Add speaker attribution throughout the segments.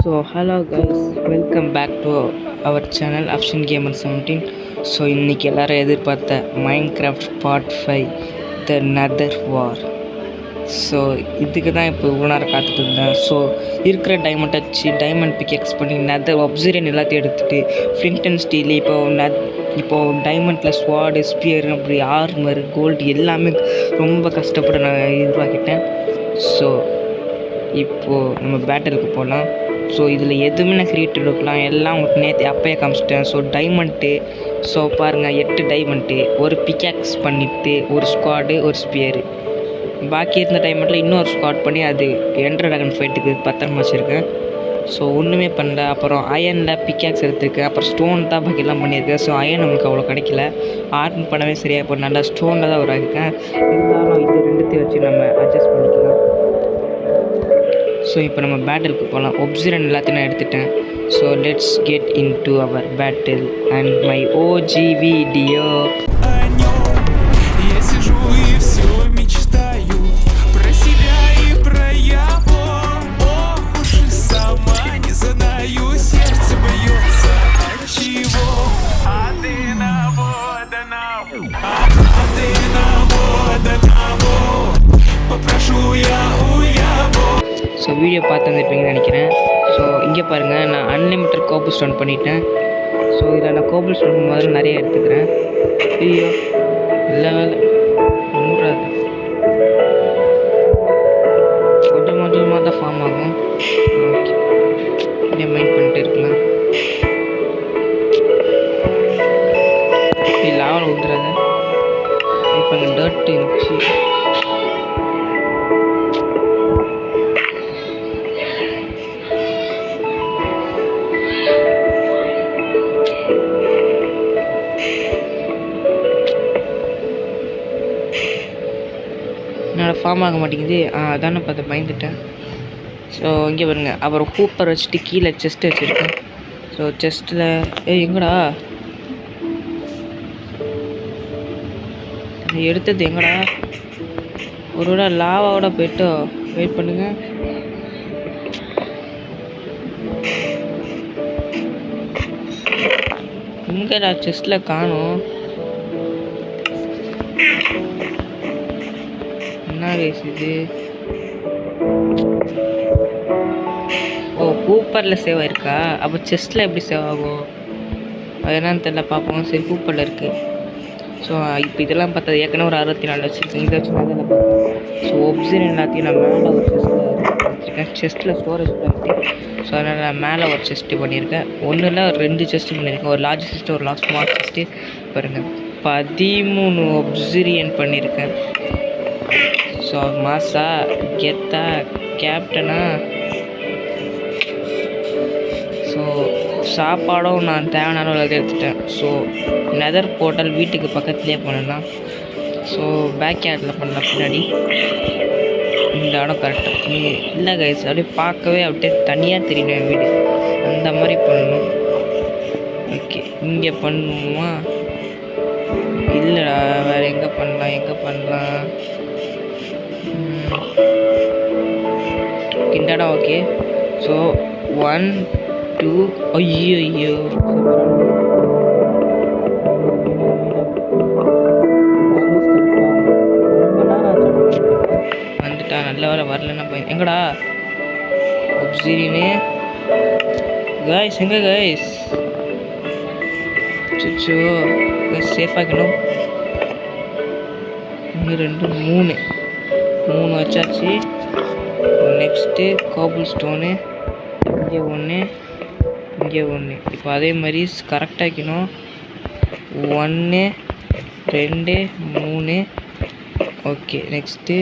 Speaker 1: So hello guys, welcome back to our channel Option Gamer 17. So இன்றைக்கி எல்லோரும் எதிர்பார்த்த Minecraft part 5 த neither வார். So இதுக்கு தான் இப்போ இவ்வளோ நேரம் காத்துட்டு இருந்தேன். ஸோ இருக்கிற டைமண்ட் வச்சு டைமண்ட் பிக்கெக்ஸ் பண்ணி நெதர் ஒப்சிரியன் எல்லாத்தையும் எடுத்துகிட்டு ஃப்ளிண்ட் அண்ட் ஸ்டீல் இப்போது டைமண்டில் ஸ்வாடு ஸ்பியர் அப்படி ஆர்மர் கோல்டு எல்லாமே ரொம்ப கஷ்டப்பட்டு நான் உருவாக்கிட்டேன். ஸோ இப்போது நம்ம பேட்டலுக்கு போகலாம். ஸோ இதில் எதுவுமே நான் கிரியேட் எடுக்கலாம், எல்லாம் உங்களுக்கு நேற்று அப்பயே காமிச்சிட்டேன். ஸோ டைமண்ட்டு, ஸோ பாருங்கள் 8 டைமண்ட்டு, ஒரு பிக்காக்ஸ் பண்ணிவிட்டு ஒரு ஸ்குவாடு ஒரு ஸ்பியரு, பாக்கி இருந்த டைமண்ட்டில் இன்னொரு ஸ்குவாட் பண்ணி அது என்ட்ரு ட்ராகன் ஃபைட்டுக்கு பத்திரமா வச்சுருக்கேன். ஸோ ஒன்றுமே பண்ணல. அப்புறம் அயனில் பிக்காக்ஸ் எடுத்துருக்கேன். அப்புறம் ஸ்டோன் தான் பாக்கிலாம் பண்ணியிருக்கேன். ஸோ அயன் நமக்கு அவ்வளோ கிடைக்கல, ஆர்ன் பண்ணவே சரியாக இப்போ நல்லா ஸ்டோனில் தான் உருவாக்கிருக்கேன். இருந்தாலும் இது ரெண்டுத்தையும் வச்சு நம்ம அட்ஜஸ்ட் பண்ணிக்கலாம். ஸோ இப்போ நம்ம பேட்டிலுக்கு போகலாம். ஒப்சிரியன் எல்லாத்தையும் நான் எடுத்துட்டேன். So let's get into our battle and my OG video. So video பார்த்து வந்துருப்பீங்கன்னு நினைக்கிறேன். ஸோ இங்கே பாருங்கள், நான் அன்லிமிட்டட் கோபிள் ஸ்டோன் பண்ணிட்டேன். ஸோ இதில் நான் கோபிள் ஸ்டோன் முதல்ல நிறைய எடுத்துக்கிறேன். ஐயோ நல்ல வேலை மூடாது, கொஞ்சம் கொஞ்சமாக தான் ஃபார்ம் ஆகும். ஓகே, இப்படியே மைண்ட் பண்ணிட்டு இருக்கலாம். லாவல் ஊற்றுறாங்க. இப்போ அங்கே டர்ட் இருந்துச்சு. என்னோடய ஃபார்ம் ஆக மாட்டேங்குது. அதானே பார்த்து பயந்துட்டேன். ஸோ இங்கே பாருங்க, அப்புறம் ஹூப்பர் வச்சுட்டு கீழே செஸ்ட்டு வச்சுருக்கேன். ஸோ செஸ்ட்டில் எங்கடா எடுத்தது, எங்கடா ஒரு விட லாவாவோட போய்ட்டு வெயிட் பண்ணுங்க. எங்கடா செஸ்ட்டில் காணும். இது ஓ கூப்பரில் சேவ் ஆயிருக்கா? அப்போ செஸ்ட்டில் எப்படி சேவ் ஆகும் அது என்னன்னு தெரியல, பார்ப்போம். சரி, கூப்பரில் இருக்குது. ஸோ இப்போ இதெல்லாம் பார்த்தா ஏற்கனவே ஒரு 64 வச்சுருக்கேன். இதை வச்சு நான் இதெல்லாம் பார்ப்பேன். ஸோ ஒப்சிரியன் எல்லாத்தையும் நான் மேலே ஒரு செஸ்ட்டில் வச்சுருக்கேன். செஸ்ட்டில் ஸ்டோரேஜ் பண்ணிட்டு, ஸோ அதனால் நான் மேலே ஒரு செஸ்ட்டு பண்ணியிருக்கேன். ஒன்றில் 2 செஸ்ட்டு பண்ணியிருக்கேன். ஒரு லார்ஜ் செஸ்ட்டு ஒரு ஸ்மால் செஸ்ட்டு. பாருங்கள், 13 ஒப்சிரியன் பண்ணியிருக்கேன். ஸோ மாசா கெத்தா கேப்டனா. ஸோ சாப்பாடும் நான் தேவையான அளவு எடுத்துட்டேன். ஸோ நெதர் போர்ட்டல் வீட்டுக்கு பக்கத்துலேயே பண்ணலாம். ஸோ பேக் யார்டில் பண்ணலாம். பின்னாடி இந்த இடம் கரெக்டாக இல்லை கைஸ், அப்படியே பார்க்கவே அப்படியே தனியாக தெரியணும் வீடு, அந்த மாதிரி பண்ணணும். ஓகே, இங்கே பண்ணுமா? இல்லைடா, வேறு எங்கே பண்ணலாம் இந்த இடம். ஓகே, ஸோ 1 2 ஐயோ வந்துட்டா. நல்ல வேலை வரலன்னா போய் எங்கடா ஒப்சிரியனு கைஸ், எங்கே கைஸ்? சுச்சோ சேஃபாக்கணும். 1 2 3 வச்சாச்சு. நெக்ஸ்ட்டு கோபிள் ஸ்டோனு இங்கே ஒன்று, இங்கே ஒன்று. இப்போ அதே மாதிரி கரெக்டாக வைக்கணும். 1 2 3. ஓகே, நெக்ஸ்ட்டு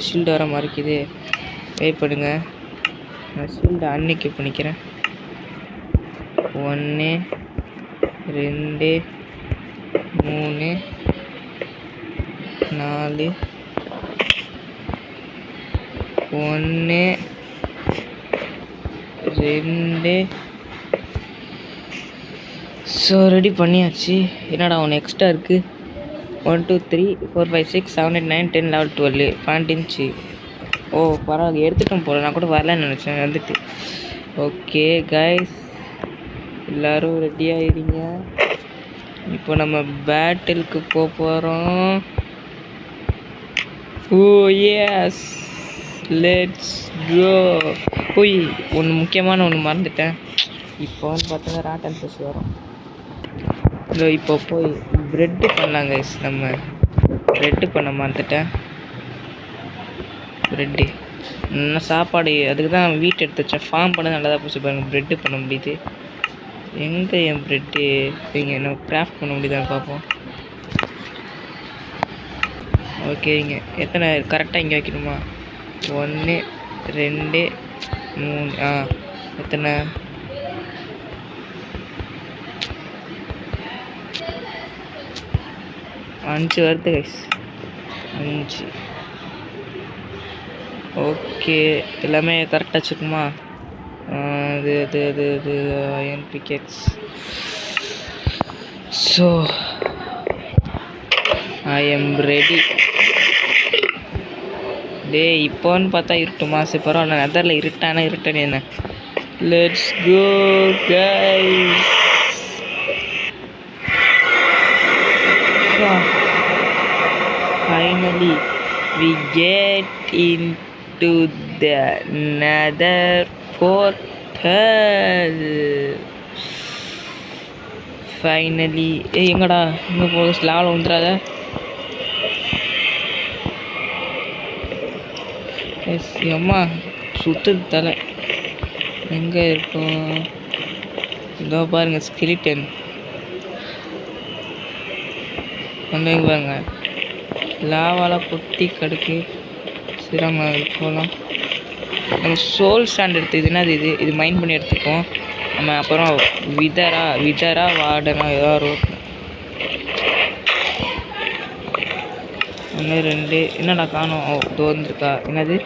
Speaker 1: ஷீல்டு வர மறைக்குது. வெயிட் பண்ணுங்க, நான் ஷீல்டு அன்னைக்கு பண்ணிக்கிறேன். 1 2 3 4 1 2. ஸோ ரெடி பண்ணியாச்சு. என்னடா ஒன்று எக்ஸ்ட்ரா இருக்குது. 1 2 3 4 5 6 7 8 9 10 11 12 12 இன்ச்சு ஓ பரவாயில்ல, எடுத்துட்டோம் போல. நான் கூட வரலன்னு நினச்சேன், வந்துட்டு. ஓகே கைஸ், எல்லோரும் ரெடியாகிடுங்க. இப்போ நம்ம பேட்டிலுக்கு போகிறோம். ஓ எஸ், லெட்ஸ் கோ. போய் ஒன்று முக்கியமான ஒன்று மறந்துட்டேன். இப்போ வந்து பார்த்தோன்னா ராட்டன் ஃபிஷ் வரும். இல்லை இப்போ போய் ப்ரெட்டு பண்ணலாங்க. நம்ம ப்ரெட்டு பண்ண மறந்துட்டேன். ப்ரெட்டு இன்னும் சாப்பாடு அதுக்கு தான் வீட்டு எடுத்து வச்சேன். ஃபார்ம் பண்ண நல்லா தான் போச்சு பாருங்கள். ப்ரெட்டு பண்ண முடியுது. எங்கே என் ப்ரெட்டு இங்கே என்ன கிராஃப்ட் பண்ண முடியுதான்னு பார்ப்போம். ஓகேங்க, எத்தனை கரெக்டாக இங்கே வைக்கணுமா? 1 2 3 எத்தனை? 5 வருது கைஸ். 5. ஓகே, எல்லாமே கரெக்டாக வச்சுக்குமா? இது iron pickaxe. So I am ready. டே இப்போன்னு பார்த்தா இருட்டுமா? சரி பரவாயில்ல, நெதரில் இருட்டானே என்ன. Let's go guys. Finally we get into the nether portal. Finally. எங்கடா இங்கே போக ஸ்லாவில் வந்துடாத. எஸ் அம்மா சுற்றுது தலை. எங்கே இருக்கும்? இதோ பாருங்கள், ஸ்கெலிட்டன் வந்து பாருங்க. லாவால் கொட்டி கடுக்கு சிரமம் போகலாம். நம்ம சோல் ஸ்டாண்ட் எடுத்துதுன்னா இது மைண்ட் பண்ணி எடுத்துப்போம். நம்ம அப்புறம் விதரா வாடனா ஏதாவது 1 2 என்னடா காணும்? இதோ வந்துருக்கா. என்னது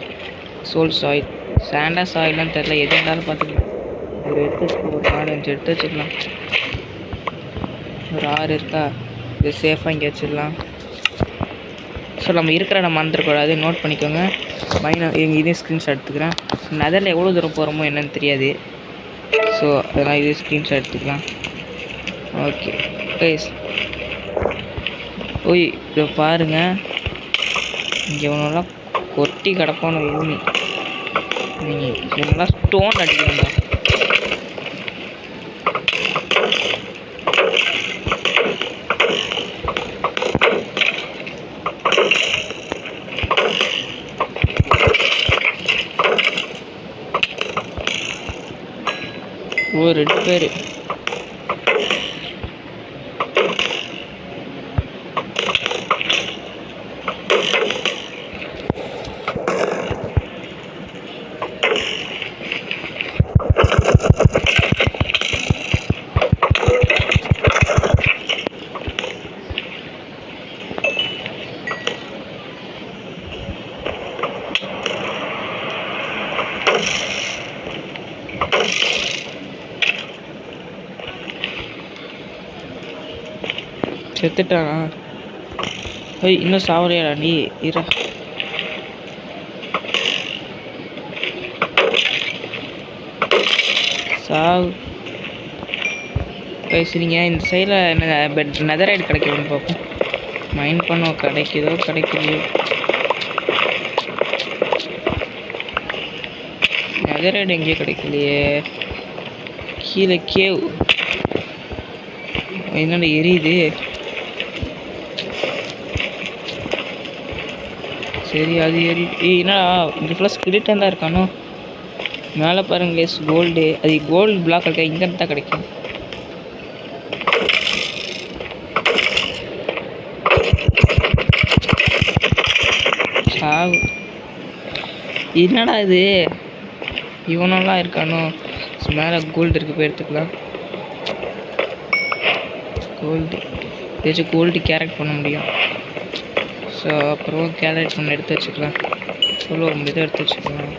Speaker 1: சோல் சாயில், சாண்டா சாயில்னு தெரில. எது இருந்தாலும் பார்த்துக்கலாம். ஒரு எடுத்து வச்சுக்கலாம். ஒரு 4 5 எடுத்து வச்சுக்கலாம். ஒரு 6 இருக்கா? இது சேஃபாக இங்கே வச்சிடலாம். ஸோ நம்ம இருக்கிற நம்ம மறந்துடக்கூடாது, நோட் பண்ணிக்கோங்க. இதே ஸ்க்ரீன்ஷாட் எடுத்துக்கிறேன். நெதரில் எவ்வளோ தூரம் போகிறோமோ என்னன்னு தெரியாது. ஸோ அதெல்லாம் இதே ஸ்க்ரீன்ஷாட் எடுத்துக்கலாம். ஓகே கைஸ், ஓய் இதை பாருங்கள். இங்கே ஒன்றெல்லாம் கொட்டி கிடப்பான பூமி. நீங்கள் இவங்கெல்லாம் ஸ்டோன் அடிக்கணுங்க. ஓ 2 பேர். செத்துட்டானா? ஓய் இன்னும் சாவலையாடா நீ? இரா சாவு. பேசுறீங்க. இந்த சைடில் என்ன நெதரைடு கிடைக்குதுன்னு பார்ப்போம். மைண்ட் பண்ணோம். கிடைக்குதோ நெதரைடு எங்கேயோ கிடைக்கலையே. கீழே கேவ் என்னோட எரியுது. சரி அது என்னடா இங்கே ஃபுல்லாக ஸ்கிலிட்டன் தான் இருக்கானோ? மேலே பாருங்களே கோல்டு. அது கோல்டு பிளாக் இருக்கா? இங்கேருந்து தான் கிடைக்கும். சாவு. என்னடா இது இவனெல்லாம் இருக்கானோ? மேலே கோல்டு இருக்குது, போய் எடுத்துக்கலாம். கோல்டு ஏதாச்சும் கோல்டு கேரக்ட் பண்ண முடியும். ஸோ அப்புறம் கேரக்ட் பண்ண எடுத்து வச்சுக்கலாம். எவ்வளோ முடியுதோ எடுத்து வச்சுக்கலாம்.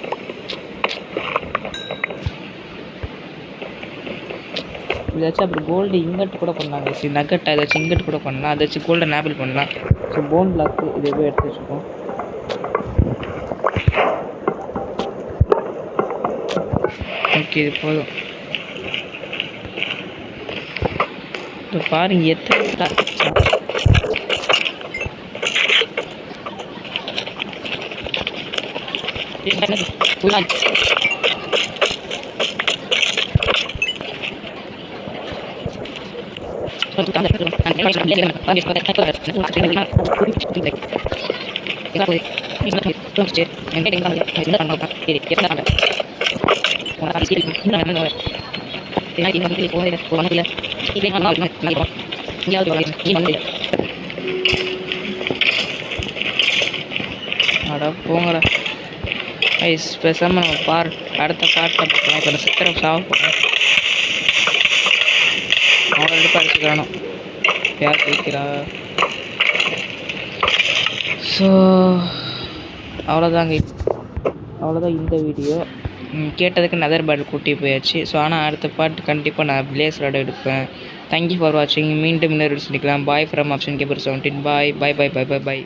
Speaker 1: ஏதாச்சும் அப்புறம் கோல்டு இங்கட் கூட பண்ணலாங்க. சரி நகட்டை ஏதாச்சும் இங்கட் கூட பண்ணலாம். அதை வச்சு கோல்டன் ஆப்பிள் பண்ணலாம். ஸோ போன் பிளாக்கு இது போய் எடுத்து வச்சுப்போம். ஓகே இது போதும். இப்போ பாருங்க எத்தனை அடா போங்கடா ஐஸ். பேசாமல் நம்ம அடுத்த பாட்டில் பார்க்கலாம். இப்போ சித்திரம் சாவ போகிறோம். அவனை எடுத்து அடிச்சுக்கிறானோ யார் ஜெயிக்கிறா. ஸோ அவ்வளோதான் இந்த வீடியோ. கேட்டதுக்கு நதர் பேட்டில் கூட்டி போயாச்சு. ஸோ ஆனால் அடுத்த பாட்டு கண்டிப்பாக நான் பிளேஸரோட எடுப்பேன். தேங்க்யூ ஃபார் வாட்சிங். மீண்டும் இன்னொரு சந்திக்கலாம். Bye from option Cameron 17. Bye bye bye bye bye bye.